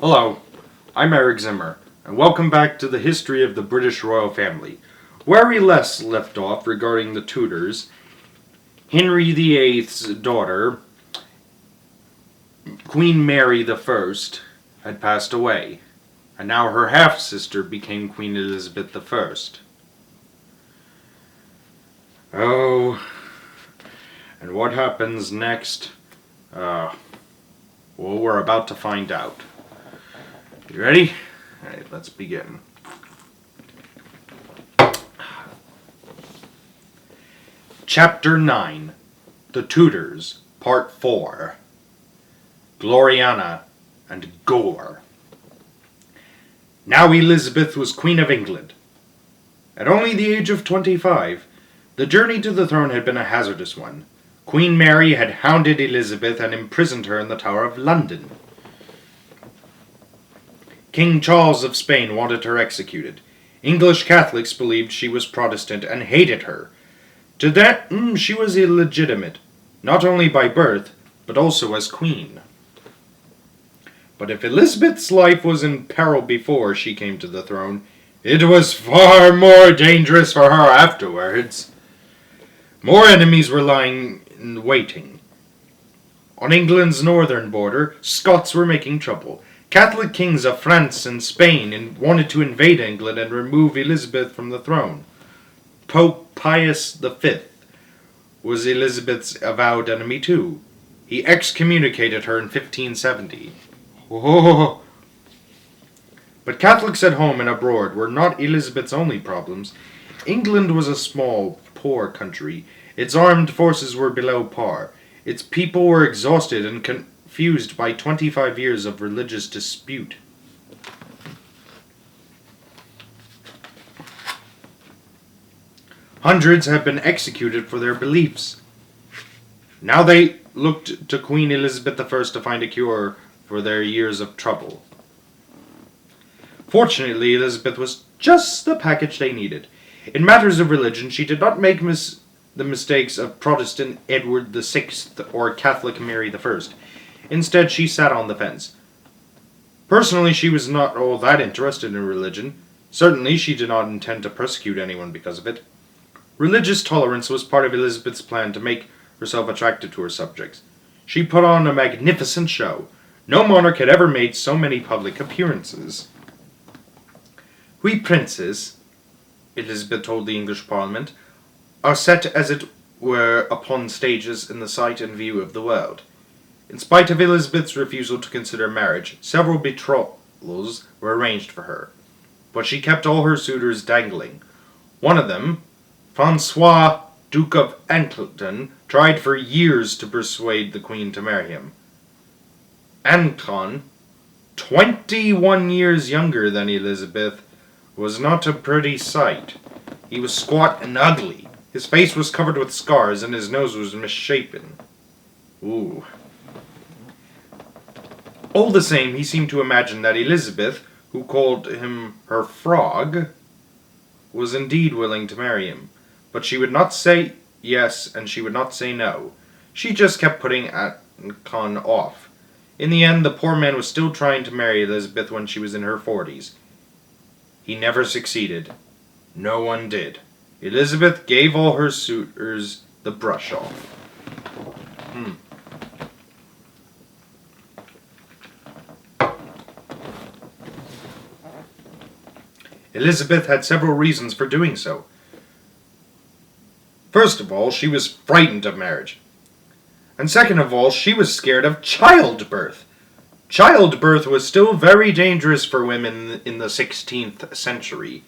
Hello, I'm Eric Zimmer, and welcome back to the history of the British royal family, where we left off regarding the Tudors. Henry VIII's daughter, Queen Mary I, had passed away, and now her half-sister became Queen Elizabeth I. Oh, and what happens next? Well, we're about to find out. You ready? Alright, let's begin. Chapter 9. The Tudors, Part 4. Gloriana and Gore. Now Elizabeth was Queen of England. At only the age of 25, the journey to the throne had been a hazardous one. Queen Mary had hounded Elizabeth and imprisoned her in the Tower of London. King Charles of Spain wanted her executed. English Catholics believed she was Protestant and hated her. To them, she was illegitimate, not only by birth, but also as queen. But if Elizabeth's life was in peril before she came to the throne, it was far more dangerous for her afterwards. More enemies were lying in waiting. On England's northern border, Scots were making trouble. Catholic kings of France and Spain wanted to invade England and remove Elizabeth from the throne. Pope Pius V was Elizabeth's avowed enemy too. He excommunicated her in 1570. Oh. But Catholics at home and abroad were not Elizabeth's only problems. England was a small, poor country. Its armed forces were below par. Its people were exhausted and confused by 25 years of religious dispute. Hundreds had been executed for their beliefs. Now they looked to Queen Elizabeth I to find a cure for their years of trouble. Fortunately, Elizabeth was just the package they needed. In matters of religion, she did not make the mistakes of Protestant Edward VI or Catholic Mary I. Instead, she sat on the fence. Personally, she was not all that interested in religion. Certainly, she did not intend to persecute anyone because of it. Religious tolerance was part of Elizabeth's plan to make herself attractive to her subjects. She put on a magnificent show. No monarch had ever made so many public appearances. "We princes," Elizabeth told the English Parliament, "are set as it were upon stages in the sight and view of the world." In spite of Elizabeth's refusal to consider marriage, several betrothals were arranged for her. But she kept all her suitors dangling. One of them, Francois, Duke of Ancton, tried for years to persuade the Queen to marry him. Anton, 21 years younger than Elizabeth, was not a pretty sight. He was squat and ugly. His face was covered with scars and his nose was misshapen. Ooh. All the same, he seemed to imagine that Elizabeth, who called him her frog, was indeed willing to marry him. But she would not say yes and she would not say no. She just kept putting Anton off. In the end, the poor man was still trying to marry Elizabeth when she was in her 40s. He never succeeded. No one did. Elizabeth gave all her suitors the Brushoff. Elizabeth had several reasons for doing so. First of all, she was frightened of marriage. And second of all, she was scared of childbirth. Childbirth was still very dangerous for women in the 16th century.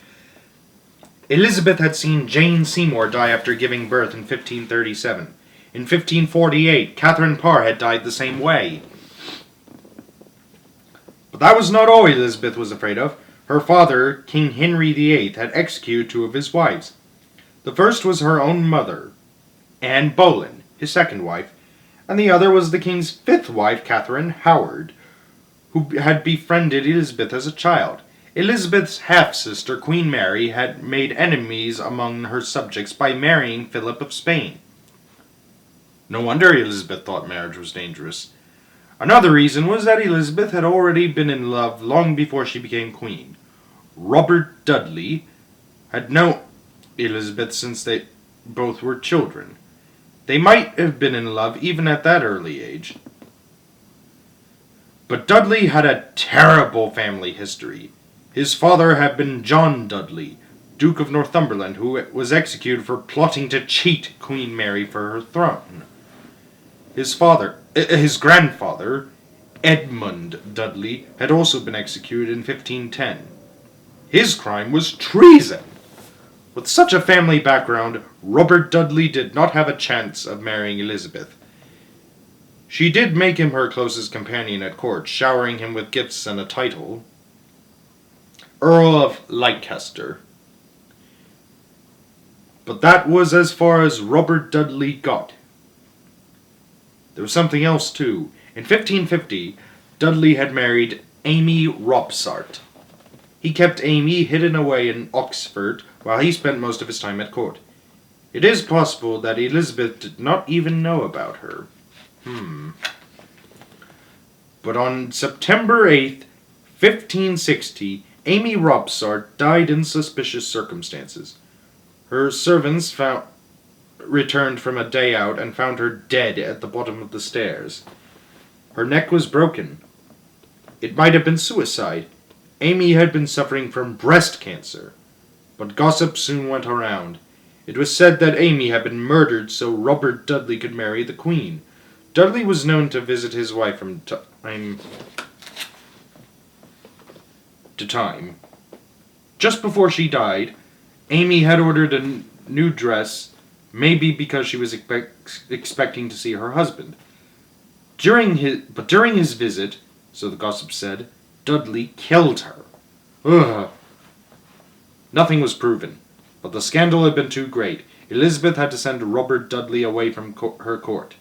Elizabeth had seen Jane Seymour die after giving birth in 1537. In 1548, Catherine Parr had died the same way. But that was not all Elizabeth was afraid of. Her father, King Henry VIII, had executed 2 of his wives. The first was her own mother, Anne Boleyn, his second wife, and the other was the king's 5th wife, Catherine Howard, who had befriended Elizabeth as a child. Elizabeth's half-sister, Queen Mary, had made enemies among her subjects by marrying Philip of Spain. No wonder Elizabeth thought marriage was dangerous. Another reason was that Elizabeth had already been in love long before she became queen. Robert Dudley had known Elizabeth since they both were children. They might have been in love even at that early age. But Dudley had a terrible family history. His father had been John Dudley, Duke of Northumberland, who was executed for plotting to cheat Queen Mary for her throne. His grandfather, Edmund Dudley, had also been executed in 1510. His crime was treason. With such a family background, Robert Dudley did not have a chance of marrying Elizabeth. She did make him her closest companion at court, showering him with gifts and a title, Earl of Leicester. But that was as far as Robert Dudley got. There was something else too. In 1550, Dudley had married Amy Robsart. He kept Amy hidden away in Oxford while he spent most of his time at court. It is possible that Elizabeth did not even know about her. But on September 8th, 1560, Amy Robsart died in suspicious circumstances. Her servants returned from a day out and found her dead at the bottom of the stairs. Her neck was broken. It might have been suicide. Amy had been suffering from breast cancer. But gossip soon went around. It was said that Amy had been murdered so Robert Dudley could marry the Queen. Dudley was known to visit his wife from time to time. Just before she died, Amy had ordered a new dress, maybe because she was expecting to see her husband. During his visit, so the gossip said, Dudley killed her. Ugh. Nothing was proven, but the scandal had been too great. Elizabeth had to send Robert Dudley away from her court.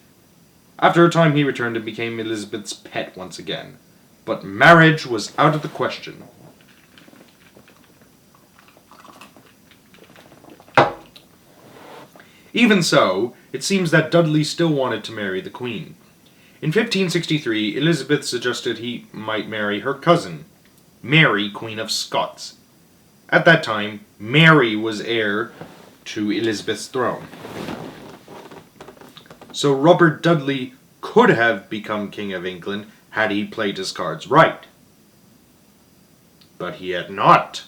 After a time he returned and became Elizabeth's pet once again. But marriage was out of the question. Even so, it seems that Dudley still wanted to marry the Queen. In 1563, Elizabeth suggested he might marry her cousin, Mary, Queen of Scots. At that time, Mary was heir to Elizabeth's throne. So Robert Dudley could have become King of England had he played his cards right. But he had not.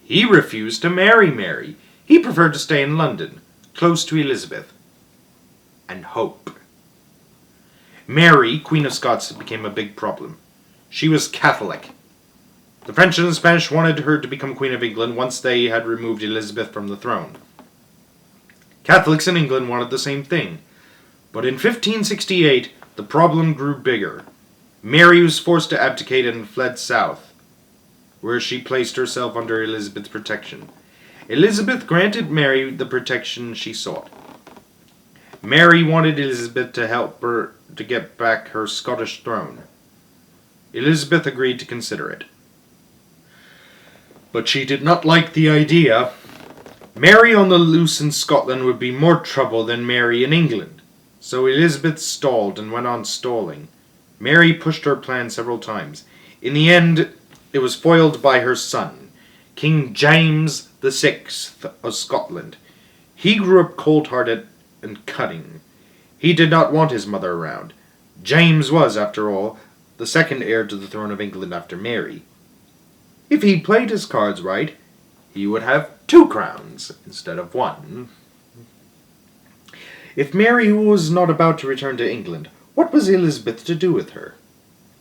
He refused to marry Mary. He preferred to stay in London, close to Elizabeth, and hope. Mary, Queen of Scots, became a big problem. She was Catholic. The French and the Spanish wanted her to become Queen of England once they had removed Elizabeth from the throne. Catholics in England wanted the same thing. But in 1568, the problem grew bigger. Mary was forced to abdicate and fled south, where she placed herself under Elizabeth's protection. Elizabeth granted Mary the protection she sought. Mary wanted Elizabeth to help her to get back her Scottish throne. Elizabeth agreed to consider it. But she did not like the idea. Mary on the loose in Scotland would be more trouble than Mary in England. So Elizabeth stalled and went on stalling. Mary pushed her plan several times. In the end, it was foiled by her son, King James VI of Scotland. He grew up cold-hearted and cutting. He did not want his mother around. James was, after all, the second heir to the throne of England after Mary. If he played his cards right, he would have 2 crowns instead of 1. If Mary was not about to return to England, what was Elizabeth to do with her?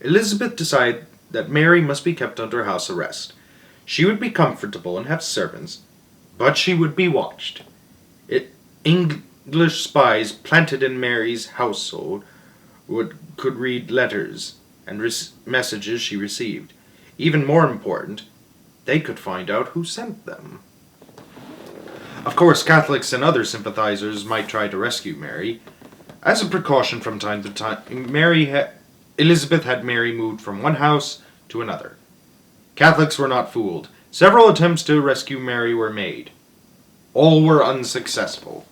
Elizabeth decided that Mary must be kept under house arrest. She would be comfortable and have servants, but she would be watched. English spies planted in Mary's household could read letters and messages she received. Even more important, they could find out who sent them. Of course, Catholics and other sympathizers might try to rescue Mary. As a precaution from time to time, Elizabeth had Mary moved from one house to another. Catholics were not fooled. Several attempts to rescue Mary were made. All were unsuccessful.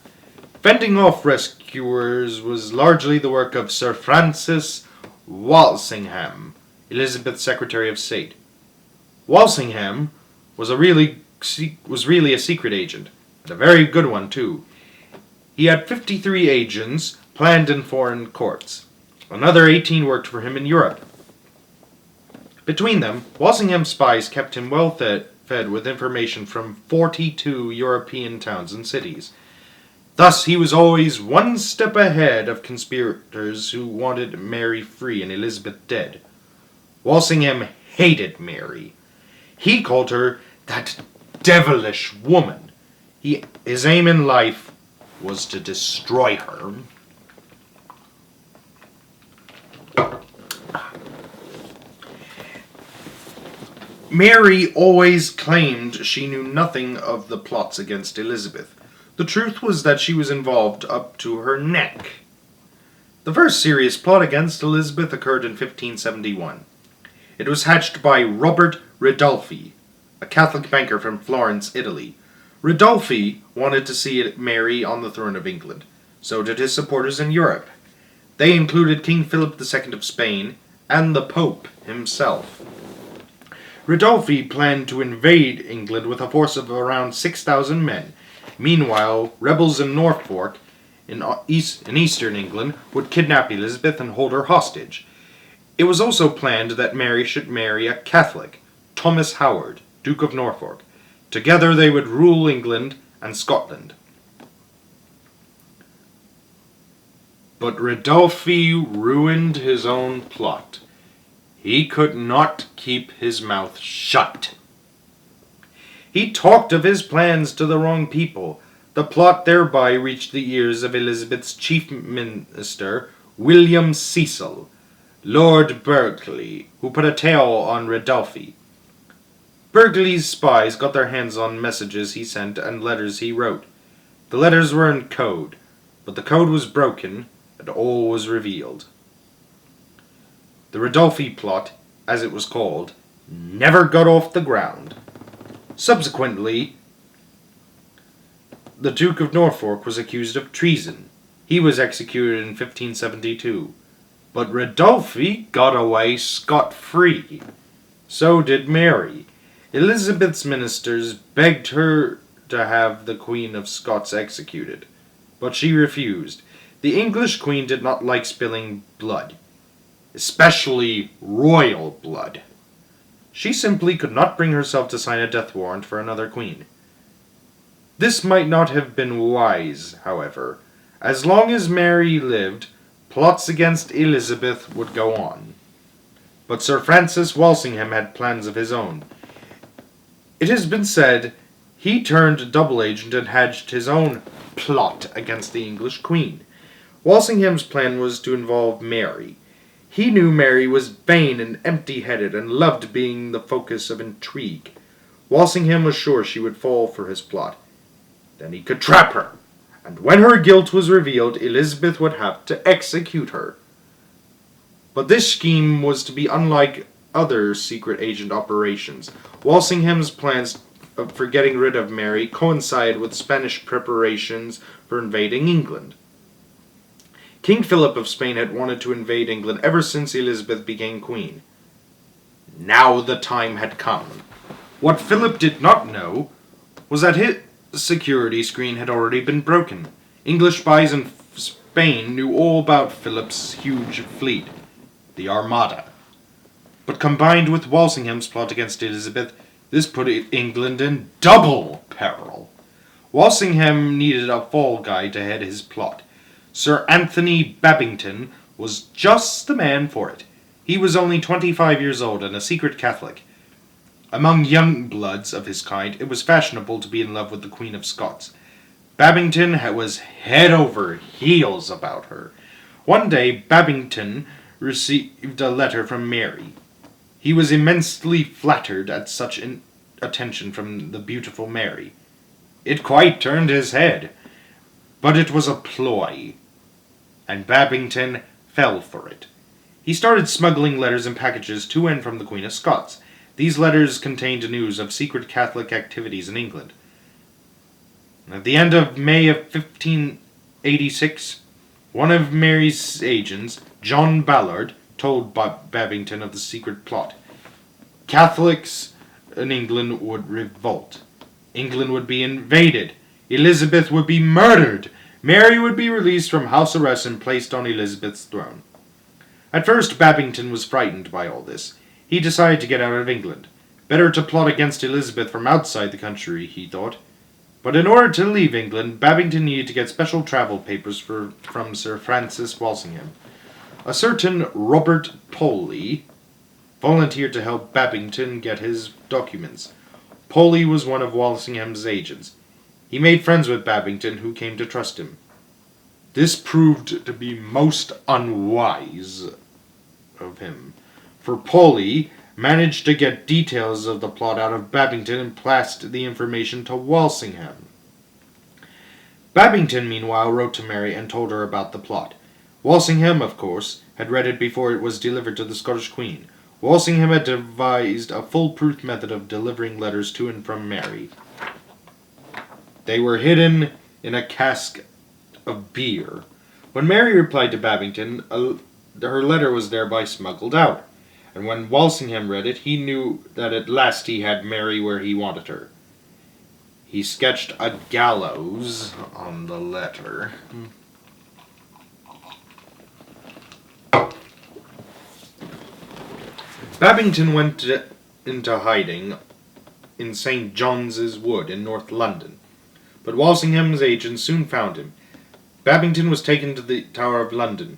Fending off rescuers was largely the work of Sir Francis Walsingham, Elizabeth's Secretary of State. Walsingham was really a secret agent, and a very good one too. He had 53 agents planned in foreign courts. Another 18 worked for him in Europe. Between them, Walsingham's spies kept him well fed with information from 42 European towns and cities. Thus, he was always one step ahead of conspirators who wanted Mary free and Elizabeth dead. Walsingham hated Mary. He called her that devilish woman. His aim in life was to destroy her. Mary always claimed she knew nothing of the plots against Elizabeth. The truth was that she was involved up to her neck. The first serious plot against Elizabeth occurred in 1571. It was hatched by Robert Ridolfi, a Catholic banker from Florence, Italy. Ridolfi wanted to see Mary on the throne of England. So did his supporters in Europe. They included King Philip II of Spain and the Pope himself. Ridolfi planned to invade England with a force of around 6,000 men. Meanwhile, rebels in Norfolk, in eastern England, would kidnap Elizabeth and hold her hostage. It was also planned that Mary should marry a Catholic, Thomas Howard, Duke of Norfolk. Together they would rule England and Scotland. But Ridolfi ruined his own plot. He could not keep his mouth shut. He talked of his plans to the wrong people. The plot thereby reached the ears of Elizabeth's chief minister, William Cecil, Lord Berkeley, who put a tail on Ridolfi. Berkeley's spies got their hands on messages he sent and letters he wrote. The letters were in code, but the code was broken, and all was revealed. The Ridolfi plot, as it was called, never got off the ground. Subsequently, the Duke of Norfolk was accused of treason. He was executed in 1572. But Ridolfi got away scot-free. So did Mary. Elizabeth's ministers begged her to have the Queen of Scots executed, but she refused. The English queen did not like spilling blood, especially royal blood. She simply could not bring herself to sign a death warrant for another queen. This might not have been wise, however. As long as Mary lived, plots against Elizabeth would go on. But Sir Francis Walsingham had plans of his own. It has been said he turned double agent and hatched his own plot against the English queen. Walsingham's plan was to involve Mary. He knew Mary was vain and empty-headed and loved being the focus of intrigue. Walsingham was sure she would fall for his plot. Then he could trap her, and when her guilt was revealed, Elizabeth would have to execute her. But this scheme was to be unlike other secret agent operations. Walsingham's plans for getting rid of Mary coincided with Spanish preparations for invading England. King Philip of Spain had wanted to invade England ever since Elizabeth became queen. Now the time had come. What Philip did not know was that his security screen had already been broken. English spies in Spain knew all about Philip's huge fleet, the Armada. But combined with Walsingham's plot against Elizabeth, this put England in double peril. Walsingham needed a fall guy to head his plot. Sir Anthony Babington was just the man for it. He was only 25 years old and a secret Catholic. Among young bloods of his kind, it was fashionable to be in love with the Queen of Scots. Babington was head over heels about her. One day, Babington received a letter from Mary. He was immensely flattered at such attention from the beautiful Mary. It quite turned his head, but it was a ploy, and Babington fell for it. He started smuggling letters and packages to and from the Queen of Scots. These letters contained news of secret Catholic activities in England. At the end of May of 1586, one of Mary's agents, John Ballard, told Babington of the secret plot. Catholics in England would revolt. England would be invaded. Elizabeth would be murdered. Mary would be released from house arrest and placed on Elizabeth's throne. At first, Babington was frightened by all this. He decided to get out of England. Better to plot against Elizabeth from outside the country, he thought. But in order to leave England, Babington needed to get special travel papers from Sir Francis Walsingham. A certain Robert Poley volunteered to help Babington get his documents. Poley was one of Walsingham's agents. He made friends with Babington, who came to trust him. This proved to be most unwise of him, for Poley managed to get details of the plot out of Babington and passed the information to Walsingham. Babington, meanwhile, wrote to Mary and told her about the plot. Walsingham, of course, had read it before it was delivered to the Scottish Queen. Walsingham had devised a foolproof method of delivering letters to and from Mary. They were hidden in a cask of beer. When Mary replied to Babington, her letter was thereby smuggled out, and when Walsingham read it, he knew that at last he had Mary where he wanted her. He sketched a gallows on the letter. Babington went into hiding in St. John's Wood in North London, but Walsingham's agents soon found him. Babington was taken to the Tower of London.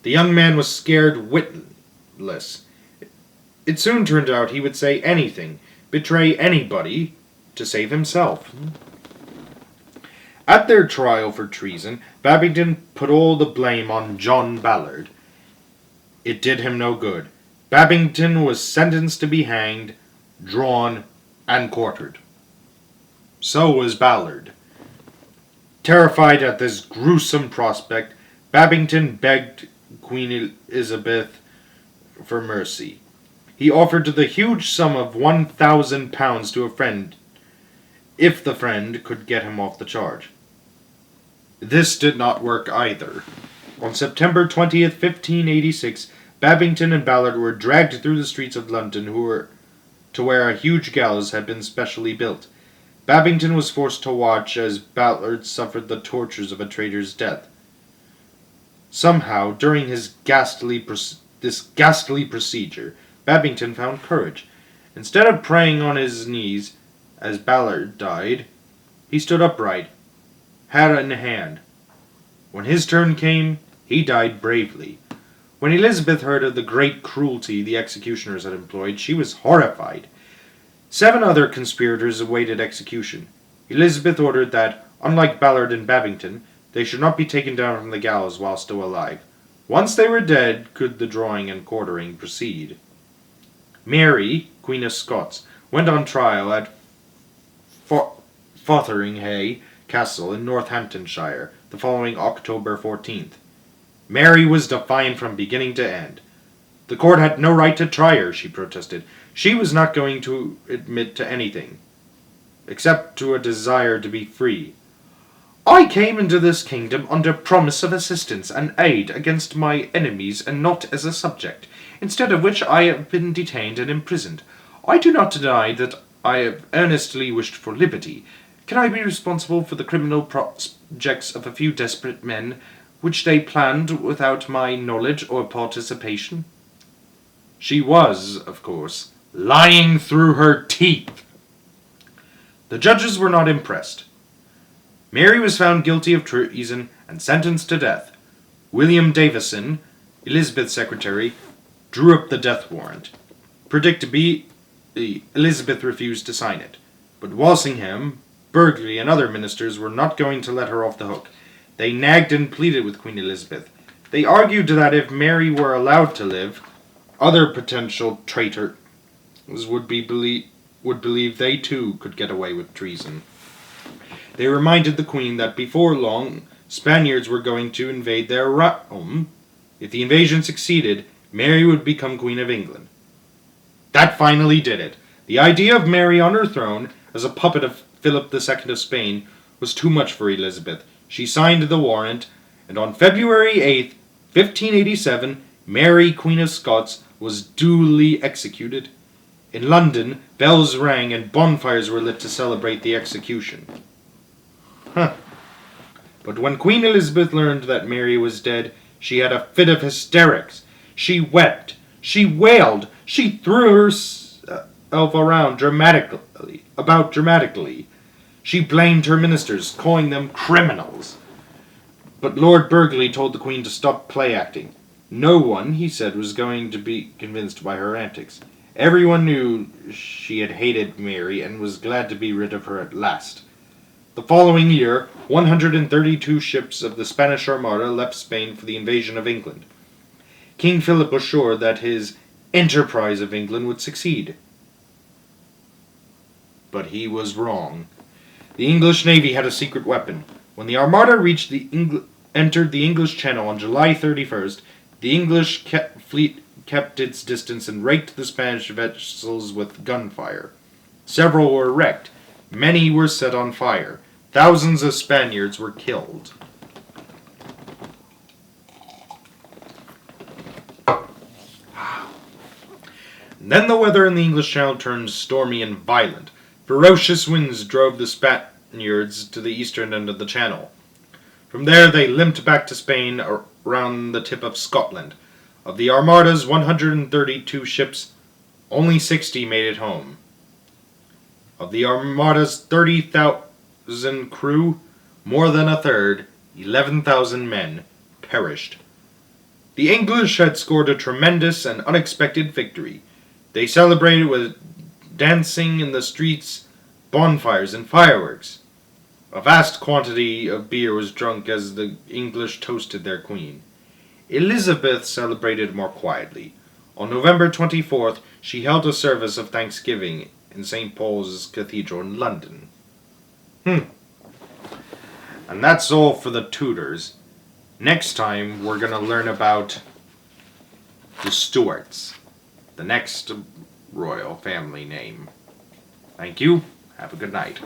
The young man was scared witless. It soon turned out he would say anything, betray anybody, to save himself. At their trial for treason, Babington put all the blame on John Ballard. It did him no good. Babington was sentenced to be hanged, drawn, and quartered. So was Ballard. Terrified at this gruesome prospect, Babington begged Queen Elizabeth for mercy. He offered the huge sum of £1,000 to a friend, if the friend could get him off the charge. This did not work either. On September 20th, 1586, Babington and Ballard were dragged through the streets of London to where a huge gallows had been specially built. Babington was forced to watch as Ballard suffered the tortures of a traitor's death. Somehow, during this ghastly procedure, Babington found courage. Instead of praying on his knees as Ballard died, he stood upright, hat in hand. When his turn came, he died bravely. When Elizabeth heard of the great cruelty the executioners had employed, she was horrified. 7 other conspirators awaited execution. Elizabeth ordered that, unlike Ballard and Babington, they should not be taken down from the gallows while still alive. Once they were dead, could the drawing and quartering proceed. Mary, Queen of Scots, went on trial at Fotheringhay Castle in Northamptonshire the following October 14th. Mary was defiant from beginning to end. The court had no right to try her, she protested. She was not going to admit to anything, except to a desire to be free. I came into this kingdom under promise of assistance and aid against my enemies and not as a subject, instead of which I have been detained and imprisoned. I do not deny that I have earnestly wished for liberty. Can I be responsible for the criminal projects of a few desperate men, which they planned without my knowledge or participation? She was, of course, lying through her teeth. The judges were not impressed. Mary was found guilty of treason and sentenced to death. William Davison, Elizabeth's secretary, drew up the death warrant. Predictably, Elizabeth refused to sign it. But Walsingham, Burghley, and other ministers were not going to let her off the hook. They nagged and pleaded with Queen Elizabeth. They argued that if Mary were allowed to live, other potential traitors would believe they too could get away with treason. They reminded the Queen that before long, Spaniards were going to invade their realm. If the invasion succeeded, Mary would become Queen of England. That finally did it. The idea of Mary on her throne, as a puppet of Philip II of Spain, was too much for Elizabeth. She signed the warrant, and on February 8th, 1587, Mary, Queen of Scots, was duly executed. In London, bells rang and bonfires were lit to celebrate the execution. Huh. But when Queen Elizabeth learned that Mary was dead, she had a fit of hysterics. She wept, she wailed, she threw herself around dramatically. She blamed her ministers, calling them criminals. But Lord Burghley told the Queen to stop play-acting. No one, he said, was going to be convinced by her antics. Everyone knew she had hated Mary and was glad to be rid of her at last. The following year, 132 ships of the Spanish Armada left Spain for the invasion of England. King Philip was sure that his enterprise of England would succeed. But he was wrong. The English Navy had a secret weapon. When the Armada entered the English Channel on July 31st, the English fleet kept its distance and raked the Spanish vessels with gunfire. Several were wrecked. Many were set on fire. Thousands of Spaniards were killed. Then the weather in the English Channel turned stormy and violent. Ferocious winds drove the Spaniards to the eastern end of the Channel. From there they limped back to Spain around the tip of Scotland. Of the Armada's 132 ships, only 60 made it home. Of the Armada's 30,000 crew, more than a third, 11,000 men, perished. The English had scored a tremendous and unexpected victory. They celebrated with dancing in the streets, bonfires, and fireworks. A vast quantity of beer was drunk as the English toasted their queen. Elizabeth celebrated more quietly. On November 24th, she held a service of thanksgiving in St. Paul's Cathedral in London. And that's all for the Tudors. Next time, we're going to learn about the Stuarts, the next royal family name. Thank you. Have a good night.